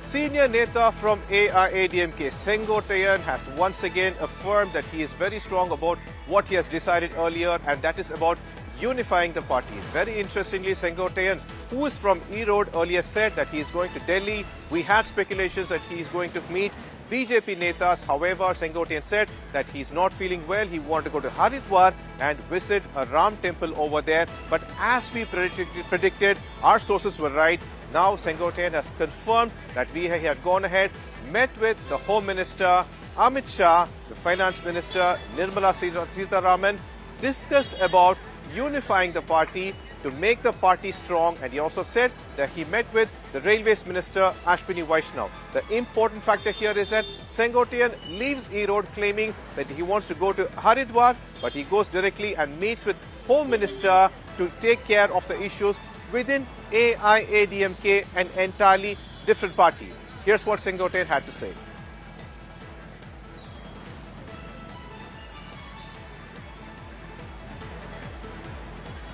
Senior Neta from AIADMK, Senghoteyan, has once again affirmed that he is very strong about what he has decided earlier, and that is about unifying the party. Very interestingly, Senghoteyan, who is from Erode, earlier said that he is going to Delhi. We had speculations that he is going to meet BJP Netas. However, Senghoteyan said that he is not feeling well. He wanted to go to Haridwar and visit a Ram temple over there. But as we predicted, our sources were right. Now Senghoteyan has confirmed that he had gone ahead, met with the Home Minister Amit Shah, the Finance Minister Nirmala Sitharaman, discussed about unifying the party to make the party strong, and he also said that he met with the Railways Minister Ashwini Vaishnaw. The important factor here is that Senghoteyan leaves Erode claiming that he wants to go to Haridwar, but he goes directly and meets with Home Minister to take care of the issues within AIADMK, an entirely different party. Here's what Senghoteyan had to say.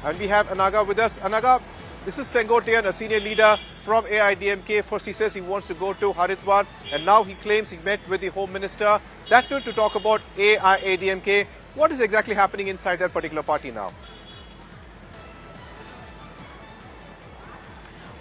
And we have Anaga with us. Anaga, this is Senghoteyan, a senior leader from AIADMK. First he says he wants to go to Haridwar, and now he claims he met with the Home Minister. That too to talk about AIADMK. What is exactly happening inside that particular party now?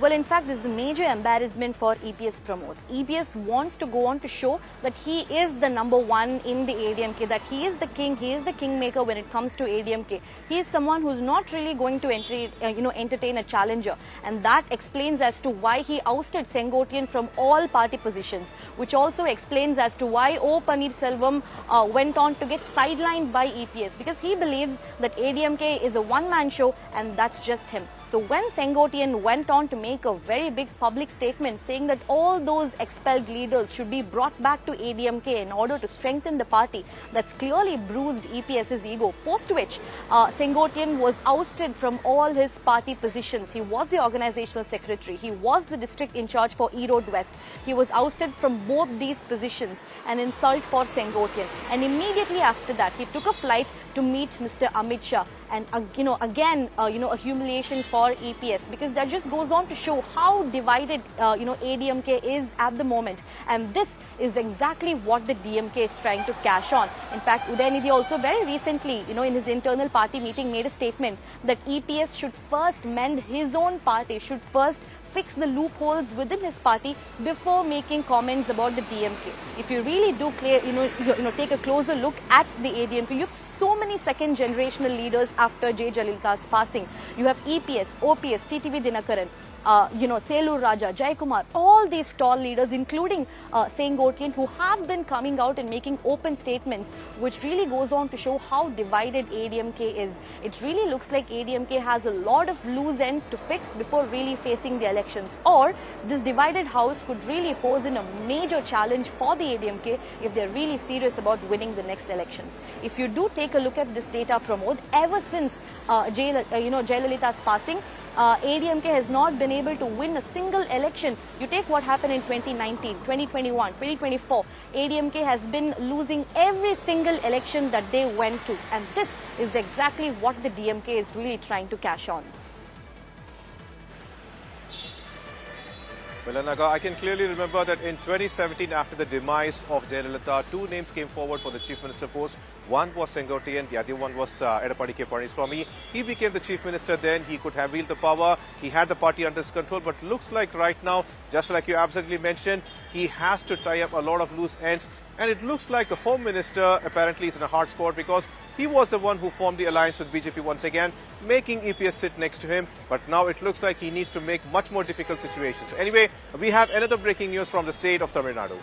Well, in fact, this is a major embarrassment for EPS Pramod. EPS wants to go on to show that he is the number one in the ADMK, that he is the king, he is the kingmaker when it comes to ADMK. He is someone who's not really going to entertain a challenger. And that explains as to why he ousted Senghoteyan from all party positions, which also explains as to why O. Paneerselvam went on to get sidelined by EPS, because he believes that ADMK is a one-man show and that's just him. So when Senghoteyan went on to make a very big public statement saying that all those expelled leaders should be brought back to ADMK in order to strengthen the party, that's clearly bruised EPS's ego, post which Senghoteyan was ousted from all his party positions. He was the organizational secretary, he was the district in charge for Erode West. He was ousted from both these positions, an insult for Senghoteyan. And immediately after that, he took a flight to meet Mr. Amit Shah, and again a humiliation for EPS, because that just goes on to show how divided ADMK is at the moment, and this is exactly what the DMK is trying to cash on. In fact, Udayanithi also very recently in his internal party meeting made a statement that EPS should first mend his own party, should first fix the loopholes within his party before making comments about the DMK. If you really do take a closer look at the ADMK, you have so many second generational leaders after J. Jalilita's passing. You have EPS, OPS, TTV Dhinakaran, Selur Raja, Jai Kumar, all these tall leaders, including Senghoteyan, who have been coming out and making open statements, which really goes on to show how divided ADMK is. It really looks like ADMK has a lot of loose ends to fix before really facing the elections. Or this divided house could really pose in a major challenge for the ADMK if they're really serious about winning the next elections. If you do take a look at this data, Pramod, ever since Jayalalitha's passing, ADMK has not been able to win a single election. You take what happened in 2019, 2021, 2024. ADMK has been losing every single election that they went to. And this is exactly what the DMK is really trying to cash on. Well, Anaga, I can clearly remember that in 2017, after the demise of Jayalalitha, two names came forward for the Chief Minister post. One was Senghoteyan, the other one was Edappadi K. Palaniswami. He became the Chief Minister then. He could have wielded the power. He had the party under his control. But looks like right now, just like you absolutely mentioned, he has to tie up a lot of loose ends. And it looks like the Home Minister apparently is in a hard spot, because he was the one who formed the alliance with BJP once again, making EPS sit next to him. But now it looks like he needs to make much more difficult situations. Anyway, we have another breaking news from the state of Tamil Nadu.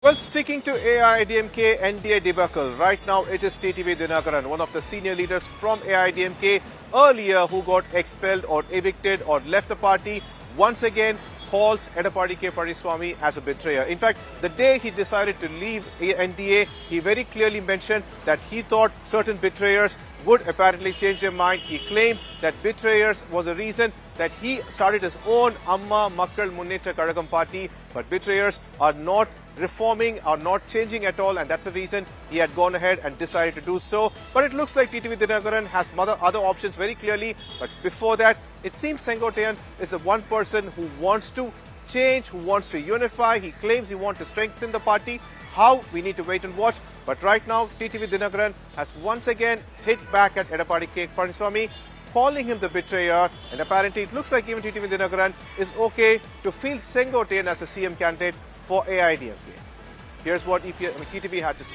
Well, sticking to AIADMK NDA debacle, right now it is TTV Dhinakaran, one of the senior leaders from AIADMK, earlier who got expelled or evicted or left the party, once again calls Edappadi K. Palaniswami as a betrayer. In fact, the day he decided to leave NDA, he very clearly mentioned that he thought certain betrayers would apparently change their mind. He claimed that betrayers was the reason that he started his own Amma Makkal Munneta Kazhagam party, but betrayers are not reforming or not changing at all, and that's the reason he had gone ahead and decided to do so. But it looks like TTV Dhinakaran has other options very clearly. But before that, it seems Senghoteyan is the one person who wants to change, who wants to unify. He claims he wants to strengthen the party. How? We need to wait and watch. But right now, TTV Dhinakaran has once again hit back at Edappadi K, Palaniswami, calling him the betrayer. And apparently, it looks like even TTV Dhinakaran is okay to field Senghoteyan as a CM candidate for AIADMK. Here's what TTV had to say.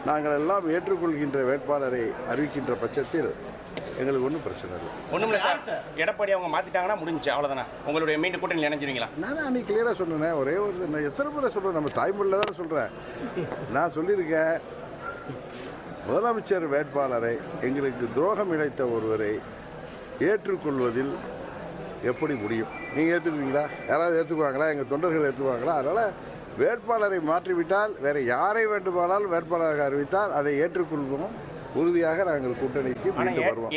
நாங்கள் எல்லாம் ஏற்றுக்கொள்கின்ற வேட்பாளரை அறிவிக்கின்ற பட்சத்தில் எங்களுக்கு ஒன்றும் பிரச்சனை இல்லை. ஒன்றும் இல்லை சார். எடப்பாடி அவங்க மாற்றிட்டாங்கன்னா முடிஞ்சு அவ்வளோதானே. உங்களுடைய மீண்டும் கூட்டணி நினைஞ்சிருவீங்களா? நான் அன்றைக்கி கிளியராக சொன்னேன். ஒரே ஒரு நான் எத்தனை முறை சொல்கிறேன், நம்ம தாய்மொழியில் தானே சொல்கிறேன். நான் சொல்லியிருக்கேன், முதலமைச்சர் வேட்பாளரை எங்களுக்கு துரோகம் இழைத்த ஒருவரை ஏற்றுக்கொள்வதில் எப்படி முடியும்? நீங்கள் ஏற்றுக்குவீங்களா? யாராவது ஏற்றுக்குவாங்களா? எங்கள் தொண்டர்கள் ஏற்றுக்குவாங்களா? அதனால் வேட்பாளரை மாற்றிவிட்டால் வேறு யாரை வேண்டுமானாலும் வேட்பாளராக அறிவித்தால் அதை ஏற்றுக்கொள்வோம். உறுதியாக நாங்கள் கூட்டணிக்கு மீண்டும் வருவோம்.